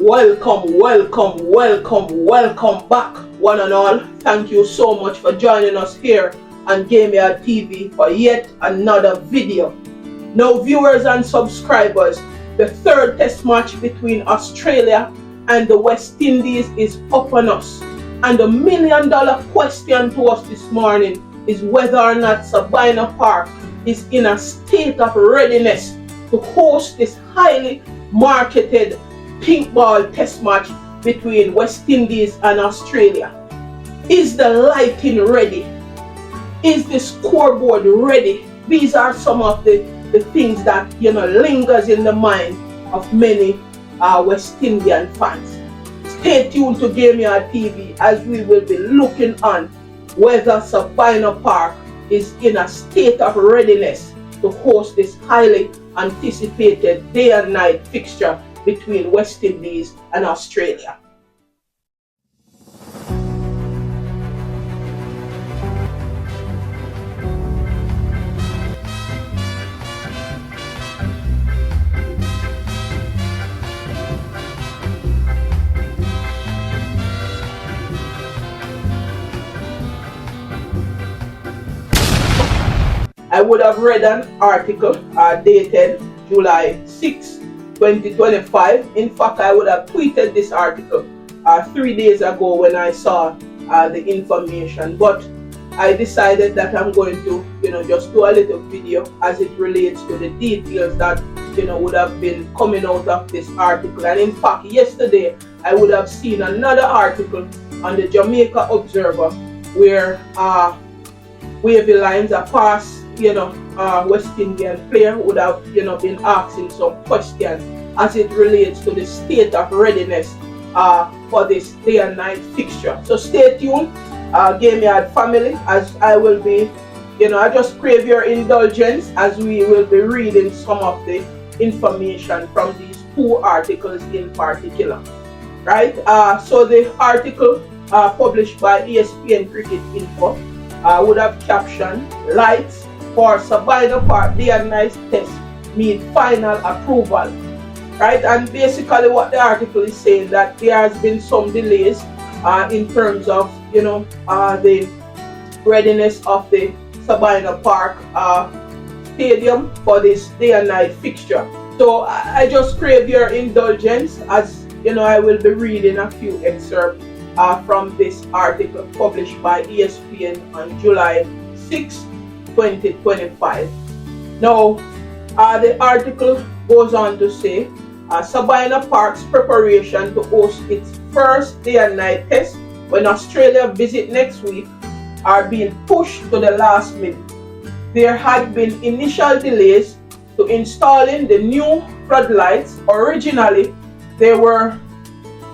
Welcome, welcome, welcome, welcome back, one and all. Thank you so much for joining us here on Gameyaaad TV for yet another video. Now, viewers and subscribers, the third test match between Australia and the West Indies is upon us. And the million-dollar question to us this morning is whether or not Sabina Park is in a state of readiness to host this highly marketed pink ball test match between West Indies and Australia. Is the lighting ready? Is the scoreboard ready? These are some of the things that lingers in the mind of many West Indian fans. Stay tuned to Gameyaaad TV as we will be looking on whether Sabina Park is in a state of readiness to host this highly anticipated day and night fixture between West Indies and Australia. I would have read an article dated July 6, 2025. In fact, I would have tweeted this article 3 days ago when I saw the information, but I decided that I'm going to just do a little video as it relates to the details that would have been coming out of this article. And in fact, yesterday I would have seen another article on the Jamaica Observer where wavy lines are passed. West Indian player would have been asking some questions as it relates to the state of readiness for this day and night fixture. So stay tuned, Gameyaaad family, as I will be, I just crave your indulgence as we will be reading some of the information from these two articles in particular. Right? So the article published by ESPN Cricket Info would have captioned "Lights for Sabina Park Day and Night Test need final approval." Right, and basically what the article is saying that there has been some delays in terms of the readiness of the Sabina Park stadium for this day and night fixture. So I just crave your indulgence as I will be reading a few excerpts from this article published by ESPN on July 6, 2025. Now, the article goes on to say Sabina Park's preparation to host its first day and night test when Australia visit next week are being pushed to the last minute. There had been initial delays to installing the new floodlights. Originally, they were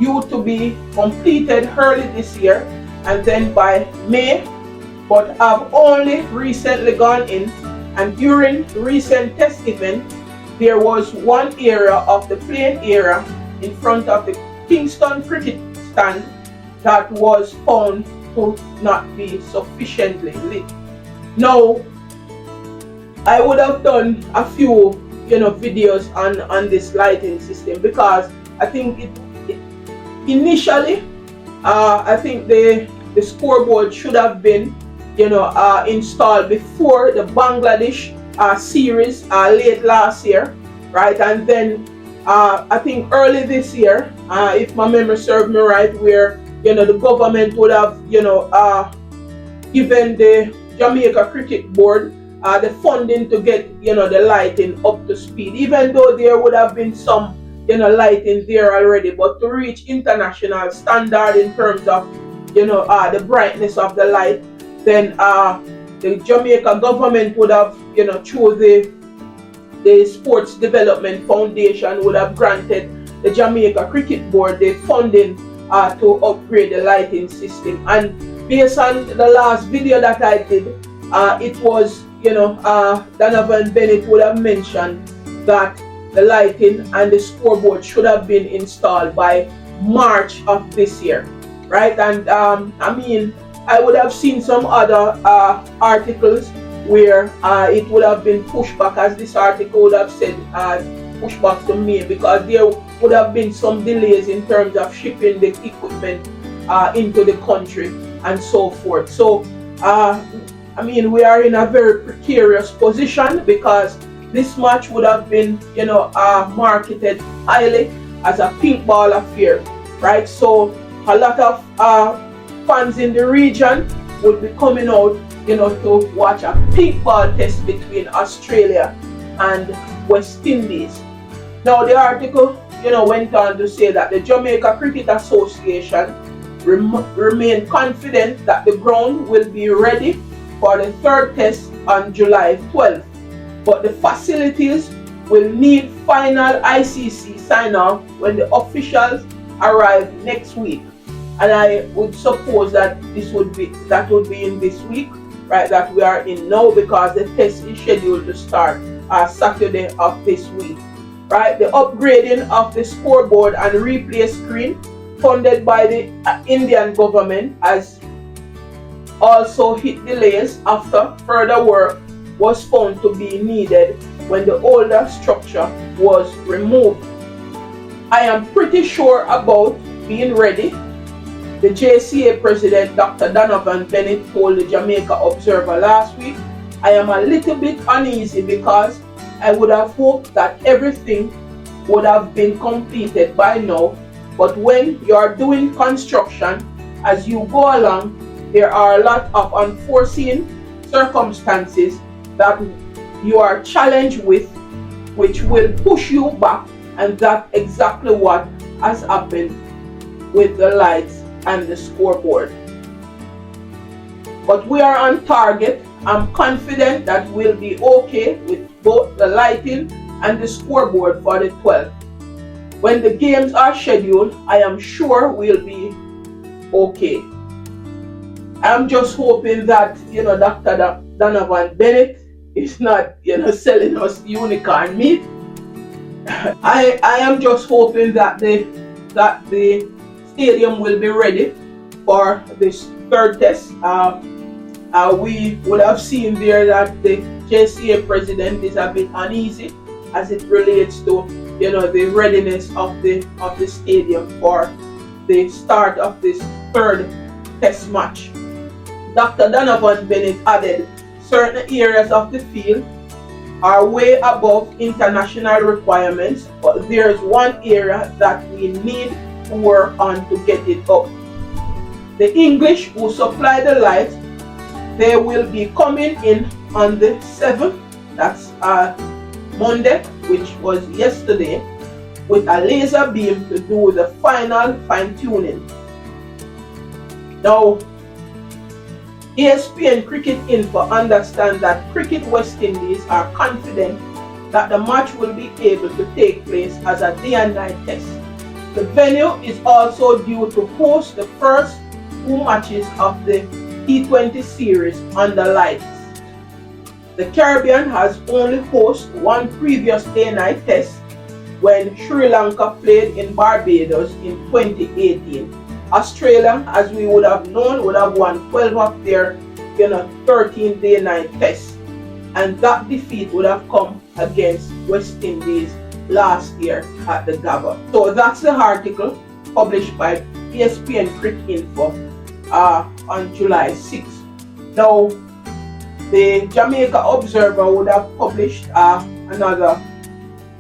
due to be completed early this year and then by May, but have only recently gone in, and during recent test event there was one area of the playing area in front of the Kingston cricket stand that was found to not be sufficiently lit. Now, I would have done a few videos on this lighting system because I think it initially I think the scoreboard should have been installed before the Bangladesh series late last year, right? And then I think early this year, if my memory serves me right, where the government would have given the Jamaica Cricket Board the funding to get the lighting up to speed, even though there would have been some lighting there already, but to reach international standard in terms of the brightness of the light, then the Jamaica government would have through the Sports Development Foundation would have granted the Jamaica Cricket Board the funding to upgrade the lighting system. And based on the last video that I did, it was Donovan Bennett would have mentioned that the lighting and the scoreboard should have been installed by March of this year, right? And I mean, I would have seen some other articles where it would have been pushed back, as this article would have said pushed back to May, because there would have been some delays in terms of shipping the equipment into the country and so forth. So I mean, we are in a very precarious position because this match would have been, marketed highly as a pink ball affair, right? So a lot of fans in the region would be coming out, to watch a pink ball test between Australia and West Indies. Now the article, went on to say that the Jamaica Cricket Association remain confident that the ground will be ready for the third test on July 12th, but the facilities will need final ICC sign-off when the officials arrive next week. And I would suppose that would be in this week, right, that we are in now, because the test is scheduled to start Saturday of this week, right? The upgrading of the scoreboard and replay screen funded by the Indian government has also hit delays after further work was found to be needed when the older structure was removed. I am pretty sure about being ready, the JCA president Dr. Donovan Bennett told the Jamaica Observer last week. I am a little bit uneasy because I would have hoped that everything would have been completed by now, but when you are doing construction, as you go along, there are a lot of unforeseen circumstances that you are challenged with, which will push you back, and that's exactly what has happened with the lights and the scoreboard. But we are on target. I'm confident that we'll be okay with both the lighting and the scoreboard for the 12th. When the games are scheduled, I am sure we'll be okay. I'm just hoping that, Dr. Donovan Bennett is not, selling us unicorn meat. I am just hoping that the stadium will be ready for this third test. We would have seen there that the JCA president is a bit uneasy as it relates to, the readiness of the stadium for the start of this third test match. Dr. Donovan Bennett added, certain areas of the field are way above international requirements, but there's one area that we need to work on to get it up. The English who supply the lights, they will be coming in on the 7th, that's Monday, which was yesterday, with a laser beam to do the final fine-tuning. Now, ESPN Cricket Info understands that Cricket West Indies are confident that the match will be able to take place as a day and night test. The venue is also due to host the first two matches of the T20 series under lights. The Caribbean has only hosted one previous day-night test when Sri Lanka played in Barbados in 2018. Australia, as we would have known, would have won 12 of their 13 day-night tests, and that defeat would have come against West Indies last year at the Gabba. So that's the article published by ESPN Cricket Info on July 6th. Now, the Jamaica Observer would have published another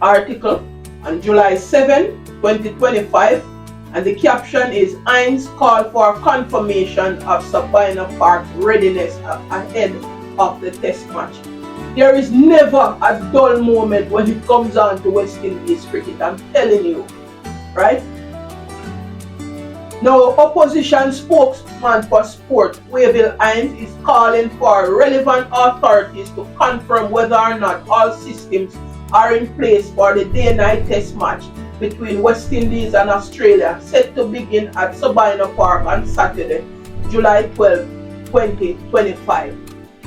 article on July 7, 2025, and the caption is Hines called for confirmation of Sabina Park Readiness ahead of the test match. There is never a dull moment when it comes on to West Indies cricket, I'm telling you, right? Now, opposition spokesman for sport, Wavell Hines, is calling for relevant authorities to confirm whether or not all systems are in place for the day-night test match between West Indies and Australia, set to begin at Sabina Park on Saturday, July 12, 2025.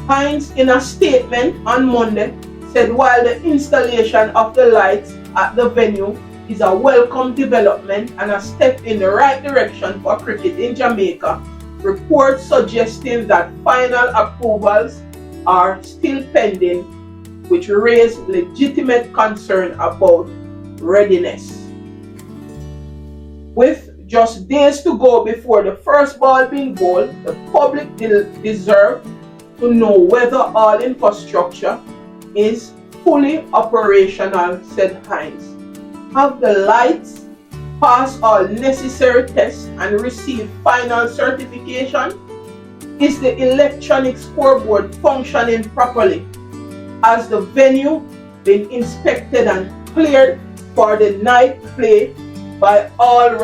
Hines, in a statement on Monday, said while the installation of the lights at the venue is a welcome development and a step in the right direction for cricket in Jamaica, reports suggesting that final approvals are still pending, which raise legitimate concern about readiness. With just days to go before the first ball being bowled, the public deserve to know whether all infrastructure is fully operational, said Hines. Have the lights pass all necessary tests and receive final certification? Is the electronic scoreboard functioning properly? Has the venue been inspected and cleared for the night play by all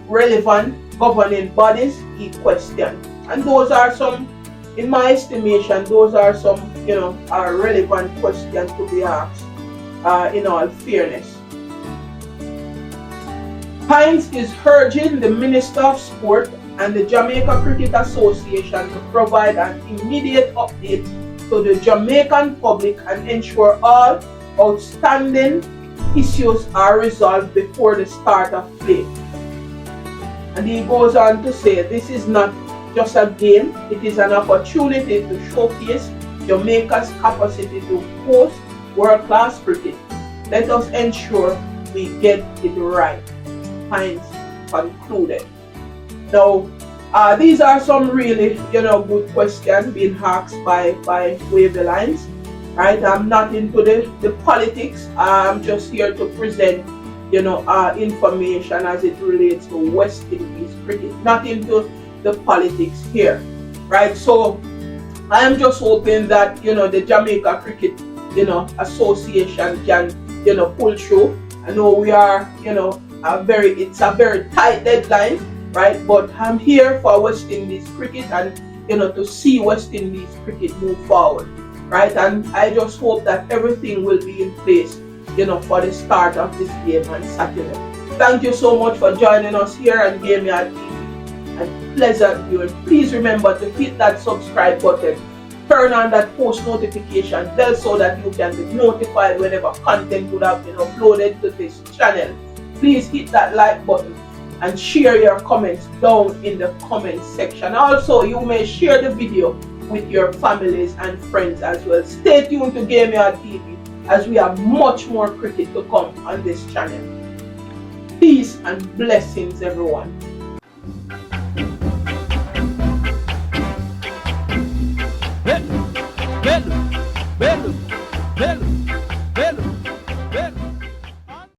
relevant governing bodies? He questioned. And those are some, in my estimation, those are some, relevant questions to be asked, in all fairness. Hines is urging the Minister of Sport and the Jamaica Cricket Association to provide an immediate update to the Jamaican public and ensure all outstanding issues are resolved before the start of play. And he goes on to say, this is not just a game, it is an opportunity to showcase Jamaica's capacity to host world-class cricket. Let us ensure we get it right, Hines concluded. Now, these are some really, good questions being asked by Wavy Lines. Right? I'm not into the politics. I'm just here to present, information as it relates to West Indies cricket. Not into the politics here, right? So I am just hoping that the Jamaica Cricket, Association can, pull through. I know we are, it's a very tight deadline. Right, but I'm here for West Indies cricket and to see West Indies cricket move forward, right? And I just hope that everything will be in place, for the start of this game on Saturday. Thank you so much for joining us here on Gameyaaad TV and pleasant viewing. Please remember to hit that subscribe button, turn on that post notification bell so that you can be notified whenever content would have been uploaded to this channel. Please hit that like button and share your comments down in the comment section. Also, you may share the video with your families and friends as well. Stay tuned to Gameyaaad TV as we have much more cricket to come on this channel. Peace and blessings, everyone.